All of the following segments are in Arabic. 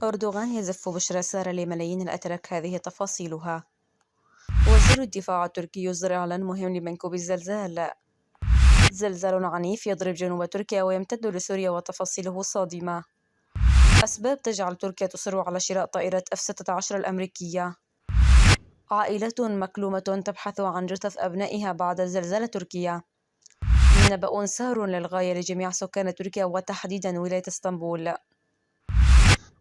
أردوغان يزف بشرى سارة لملايين الأتراك، هذه تفاصيلها. وزير الدفاع التركي يصدر إعلان مهم لمنكوب الزلزال. زلزال عنيف يضرب جنوب تركيا ويمتد لسوريا وتفاصيله صادمة. أسباب تجعل تركيا تصر على شراء طائرة F-16 الأمريكية. عائلة مكلومة تبحث عن جثث أبنائها بعد زلزال تركيا. نبأ سار للغاية لجميع سكان تركيا وتحديدا ولاية اسطنبول.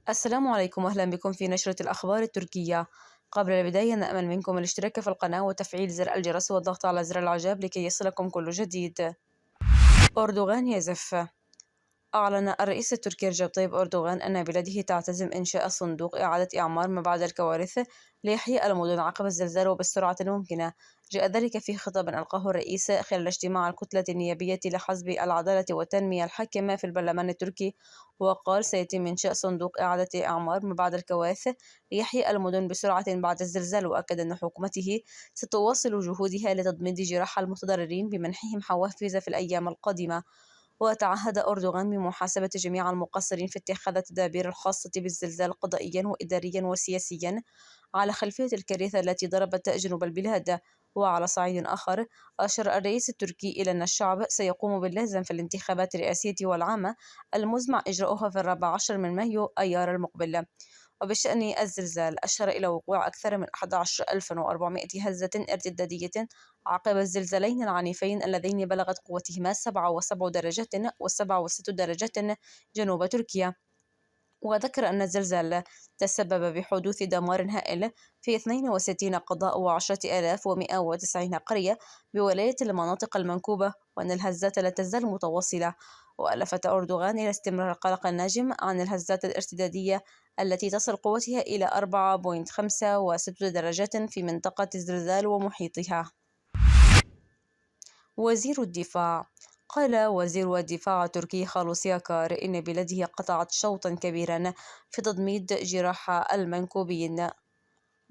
السلام عليكم وأهلا بكم في نشرة الأخبار التركية. قبل البداية نأمل منكم الاشتراك في القناة وتفعيل زر الجرس والضغط على زر الإعجاب لكي يصلكم كل جديد. أردوغان يزف. أعلن الرئيس التركي رجب طيب أردوغان أن بلاده تعتزم إنشاء صندوق إعادة إعمار ما بعد الكوارث لإحياء المدن عقب الزلزال وبالسرعة الممكنة. جاء ذلك في خطاب ألقاه الرئيس خلال اجتماع الكتلة النيابية لحزب العدالة والتنمية الحاكمة في البرلمان التركي، وقال سيتم إنشاء صندوق إعادة إعمار ما بعد الكوارث لإحياء المدن بسرعة بعد الزلزال، وأكد أن حكومته ستواصل جهودها لتضميد جراح المتضررين بمنحهم حوافز في الأيام القادمة. وتعهد أردوغان بمحاسبة جميع المقصرين في اتخاذ التدابير الخاصة بالزلزال قضائيا وإداريا وسياسيا على خلفية الكارثة التي ضربت جنوب البلاد. وعلى صعيد آخر، أشار الرئيس التركي إلى أن الشعب سيقوم باللازم في الانتخابات الرئاسية والعامة المزمع إجراؤها في 14 من مايو أيار المقبل. وبشأن الزلزال، أشار إلى وقوع أكثر من 11,400 هزة ارتدادية عقب الزلزالين العنيفين اللذين بلغت قوتهما 7.7 درجات و7.6 درجات جنوب تركيا. وذكر أن الزلزال تسبب بحدوث دمار هائل في 62 قضاء و10,190 قرية بولاية المناطق المنكوبة، وأن الهزات لا تزال متواصلة. ولفت أردوغان إلى استمرار القلق الناجم عن الهزات الارتدادية التي تصل قوتها إلى 4.5 درجات في منطقة الزلزال ومحيطها. وزير الدفاع. قال وزير الدفاع التركي خالوسي أكار إن بلاده قطعت شوطا كبيرا في تضميد جراح المنكوبين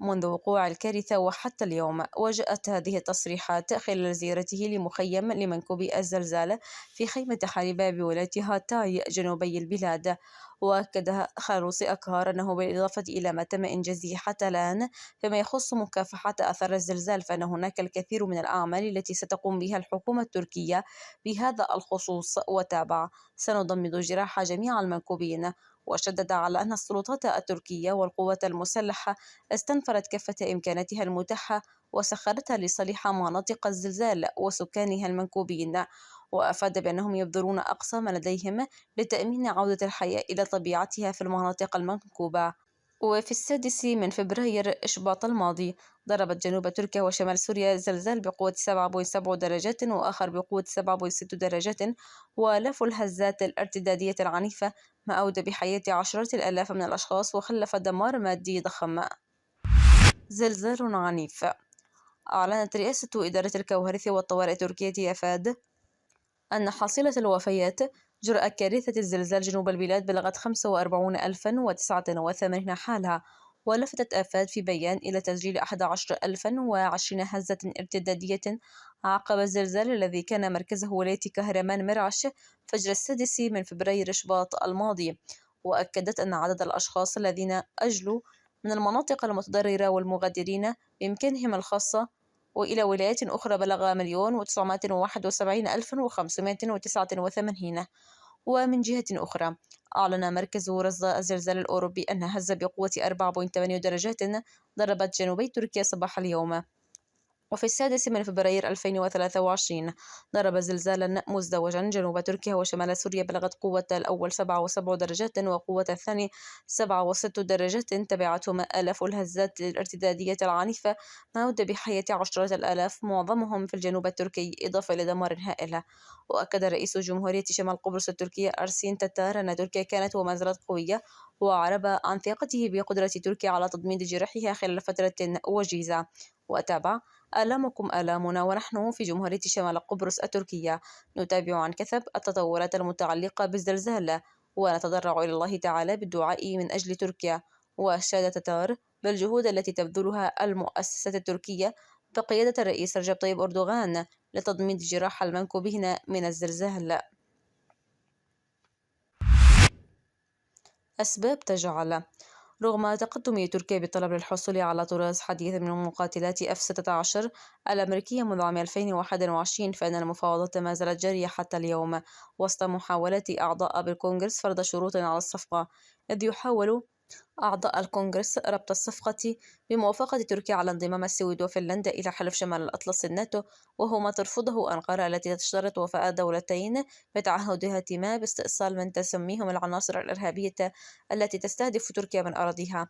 منذ وقوع الكارثة وحتى اليوم. وجاءت هذه التصريحات خلال زيارته لمخيم لمنكوبي الزلزال في خيمة حليبة بولاية هاتاي جنوبي البلاد. وأكد خالوسي أكار أنه بالإضافة إلى ما تم إنجازه حتى الآن فيما يخص مكافحة آثار الزلزال، فإن هناك الكثير من الأعمال التي ستقوم بها الحكومة التركية بهذا الخصوص. وتابع: سنضمد جراح جميع المنكوبين. وشدد على أن السلطات التركية والقوات المسلحة استنفرت كافة إمكاناتها المتاحة وسخرتها لصالح مناطق الزلزال وسكانها المنكوبين. وأفاد بأنهم يبذلون أقصى ما لديهم لتأمين عودة الحياة إلى طبيعتها في المناطق المنكوبة. وفي 6 من فبراير إشباط الماضي، ضربت جنوب تركيا وشمال سوريا زلزال بقوة 7.7 درجات وآخر بقوة 7.6 درجات، وآلاف الهزات الارتدادية العنيفة ما أودى بحياة عشرات الآلاف من الأشخاص وخلف دمار مادي ضخم. زلزال عنيف. أعلنت رئاسة إدارة الكوارث والطوارئ التركية أفاد أن حصيلة الوفيات جراء كارثة الزلزال جنوب البلاد بلغت 45,089 حالة. ولفتت آفاد في بيان إلى تسجيل 11,020 هزة ارتدادية عقب الزلزال الذي كان مركزه ولاية كهرمان مرعش فجر 6 من فبراير شباط الماضي. وأكدت أن عدد الأشخاص الذين أجلوا من المناطق المتضررة والمغادرين بإمكانهم الخاصة وإلى ولايات أخرى بلغ 1,971,589. ومن جهة أخرى، أعلن مركز رصد الزلزال الأوروبي أن هزة بقوة 4.8 درجات ضربت جنوبي تركيا صباح اليوم. وفي 6 من فبراير 2023 ضرب زلزالا مزدوجا جنوب تركيا وشمال سوريا بلغت قوة الأول 7.7 درجات وقوة الثاني 7.6 درجات، تبعتهما آلاف الهزات الارتدادية العنيفة ما أودى بحياة عشرات الآلاف معظمهم في الجنوب التركي إضافة إلى دمار هائل. وأكد رئيس جمهورية شمال قبرص التركية أرسين تاتار أن تركيا كانت وما زالت قوية، وأعرب عن ثقته بقدرة تركيا على تضميد جراحها خلال فترة وجيزة. وتابع: آلامكم آلامنا، ونحن في جمهورية شمال قبرص التركية نتابع عن كثب التطورات المتعلقة بالزلزال ونتضرع إلى الله تعالى بالدعاء من أجل تركيا. وأشاد تتار بالجهود التي تبذلها المؤسسة التركية بقيادة الرئيس رجب طيب أردوغان لتضميد جراح المنكوبين من الزلزال. أسباب تجعل رغم تقدم تركيا بالطلب للحصول على طراز حديث من مقاتلات F-16 الأمريكية منذ عام 2021 فإن المفاوضات ما زالت جارية حتى اليوم وسط محاولات أعضاء بالكونغرس فرض شروط على الصفقة إذ يحاول أعضاء الكونغرس ربط الصفقة بموافقة تركيا على انضمام السويد وفنلندا إلى حلف شمال الأطلس الناتو وهو ما ترفضه أنقرة التي تشترط وفاء الدولتين بتعهداتهما باستئصال من تسميهم العناصر الإرهابية التي تستهدف تركيا من أراضيها.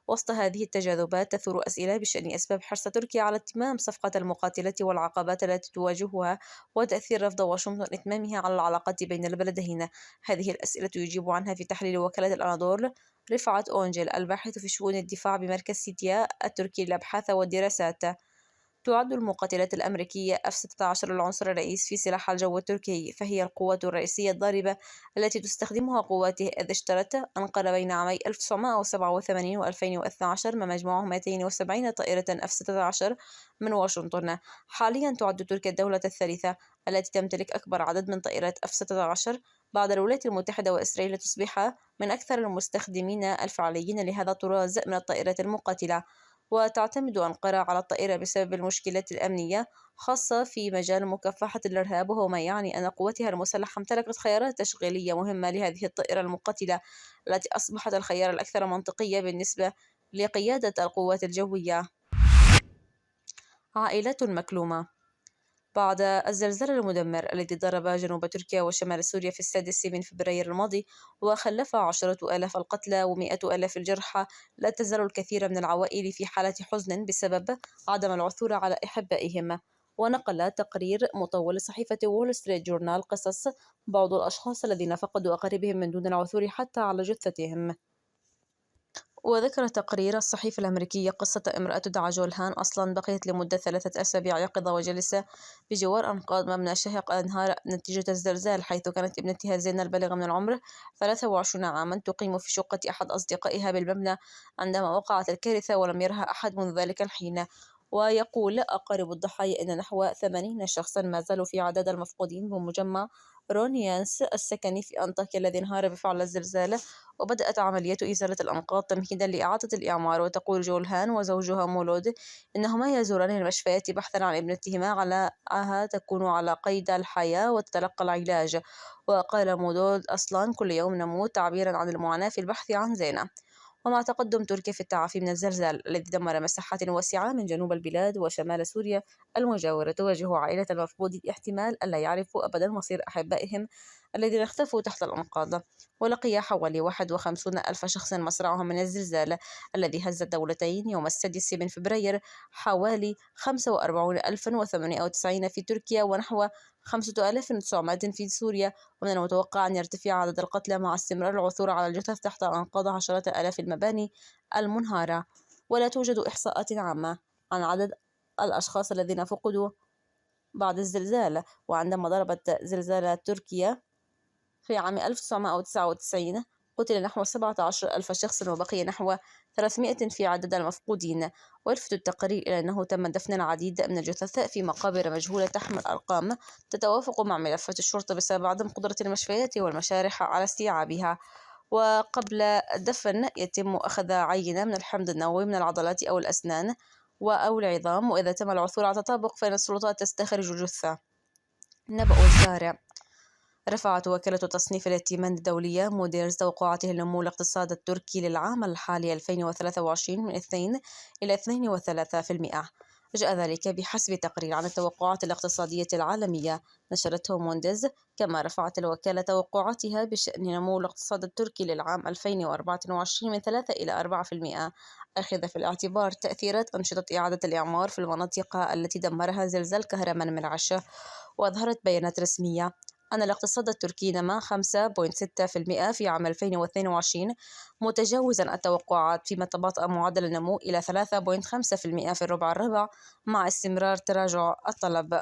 وسط هذه التجاذبات تثور أسئلة بشأن أسباب حرص تركيا على إتمام صفقة المقاتلات والعقبات التي تواجهها وتأثير رفض واشنطن إتمامها على العلاقات بين البلدين. هذه الأسئلة يجيب عنها في تحليل وكالة الأناضول رفعت أونجل الباحث في شؤون الدفاع بمركز سيتيا التركي للأبحاث والدراسات. تعد المقاتلات الأمريكية F-16 العنصر الرئيس في سلاح الجو التركي فهي القوة الرئيسية الضاربة التي تستخدمها قواته إذ اشترت أنقرة بين عامي 1987 و 2012 ما مجموعه 270 طائرة F-16 من واشنطن. حاليا تعد تركيا الدولة الثالثة التي تمتلك أكبر عدد من طائرات F-16 بعد الولايات المتحدة وإسرائيل لتصبح من أكثر المستخدمين الفعليين لهذا الطراز من الطائرات المقاتلة. وتعتمد أنقرة على الطائرة بسبب المشكلات الأمنية خاصة في مجال مكافحة الإرهاب وهو ما يعني أن قوتها المسلحة امتلكت خيارات تشغيلية مهمة لهذه الطائرة المقاتلة التي أصبحت الخيار الأكثر منطقية بالنسبة لقيادة القوات الجوية. عائلات مكلومة بعد الزلزال المدمر الذي ضرب جنوب تركيا وشمال سوريا في 6 فبراير وخلف 10,000 القتلى و100,000 الجرحى، لا تزال الكثير من العوائل في حالة حزن بسبب عدم العثور على أحبائهم. ونقل تقرير مطول صحيفة وول ستريت جورنال قصص بعض الأشخاص الذين فقدوا أقاربهم من دون العثور حتى على جثتهم. وذكر تقرير الصحيفة الأمريكية قصة امرأة تدعى جولهان أصلا بقيت لمدة 3 أسابيع يقظة وجلسة بجوار أنقاض مبنى شاهق انهار نتيجة الزلزال، حيث كانت ابنتها زينة البالغة من العمر 23 عاما تقيم في شقة أحد أصدقائها بالمبنى عندما وقعت الكارثة ولم يرها أحد منذ ذلك الحين. ويقول أقارب الضحايا أن نحو 80 شخصا ما زالوا في عداد المفقودين بمجمع رونيانس السكني في أنطاكيا الذي انهار بفعل الزلزال، وبدأت عملية إزالة الأنقاض تمهيدا لإعادة الإعمار. وتقول جولهان وزوجها مولود إنهما يزوران المشفيات بحثا عن ابنتهما علىها تكون على قيد الحياة وتتلقى العلاج. وقال مولود أصلا كل يوم نموت تعبيرا عن المعاناة في البحث عن زينة. ومع تقدم تركيا في التعافي من الزلزال الذي دمر مساحات واسعة من جنوب البلاد وشمال سوريا المجاورة، تواجه عائلة المفقود احتمال ألا يعرفوا أبدا مصير أحبائهم الذين اختفوا تحت الأنقاض. ولقي حوالي 51 ألف شخص مصرعهم من الزلزال الذي هز الدولتين يوم 6 فبراير، حوالي 45,890 في تركيا ونحو 5,900 في سوريا. ومن المتوقع أن يرتفع عدد القتلى مع استمرار العثور على الجثث تحت أنقاض عشرات آلاف المباني المنهارة. ولا توجد إحصاءات عامة عن عدد الأشخاص الذين فقدوا بعد الزلزال. وعندما ضربت زلزال تركيا في عام 1999 قتل نحو 17 ألف شخص وبقي نحو 300 في عدد المفقودين. ويلفت التقرير إلى أنه تم دفن العديد من الجثث في مقابر مجهولة تحمل أرقام تتوافق مع ملفات الشرطة بسبب عدم قدرة المشفيات والمشارح على استيعابها. وقبل الدفن يتم أخذ عينة من الحمض النووي من العضلات أو الأسنان أو العظام، وإذا تم العثور على تطابق فإن السلطات تستخرج الجثة. نبأ الزارع. رفعت وكالة تصنيف الائتمان الدولية موديرز توقعاته لنمو الاقتصاد التركي للعام الحالي 2023 من 2 إلى 2.3%. جاء ذلك بحسب تقرير عن التوقعات الاقتصادية العالمية نشرته مونديز. كما رفعت الوكالة توقعاتها بشأن نمو الاقتصاد التركي للعام 2024 من 3 إلى 4%، أخذ في الاعتبار تأثيرات أنشطة إعادة الإعمار في المناطق التي دمرها زلزال كهرمان. وأظهرت بيانات رسمية أن الاقتصاد التركي نما 5.6% في عام 2022 متجاوزا التوقعات، فيما تباطأ معدل النمو إلى 3.5% في الربع الرابع مع استمرار تراجع الطلب.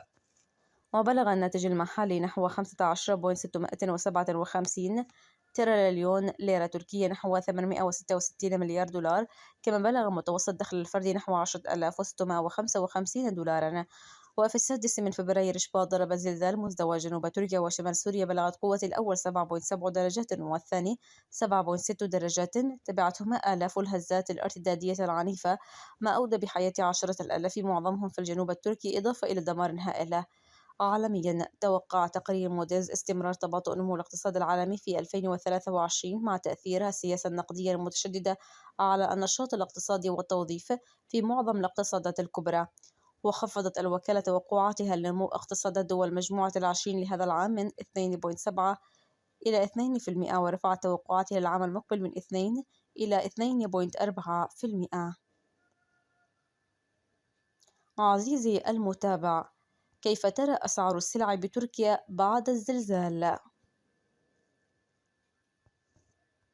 وبلغ الناتج المحلي نحو 15.657 تريليون ليرة تركية نحو 866 مليار دولار، كما بلغ متوسط دخل الفردي نحو 10,655 دولارا. وفي 6 من فبراير إشباط ضرب زلزال مزدوج جنوب تركيا وشمال سوريا بلغت قوة الأول 7.7 درجات والثاني 7.6 درجات، تبعتهما آلاف الهزات الارتدادية العنيفة ما أودى بحياة عشرة الآلاف معظمهم في الجنوب التركي، إضافة إلى دمار هائل. عالميا توقع تقرير موديز استمرار تباطؤ نمو الاقتصاد العالمي في 2023 مع تأثير السياسة النقدية المتشددة على النشاط الاقتصادي والتوظيف في معظم الاقتصادات الكبرى. وخفضت الوكالة توقعاتها لنمو اقتصادات دول مجموعة العشرين لهذا العام من 2.7 إلى 2%، ورفعت توقعاتها للعام المقبل من 2 إلى 2.4%. عزيزي المتابع، كيف ترى أسعار السلع بتركيا بعد الزلزال؟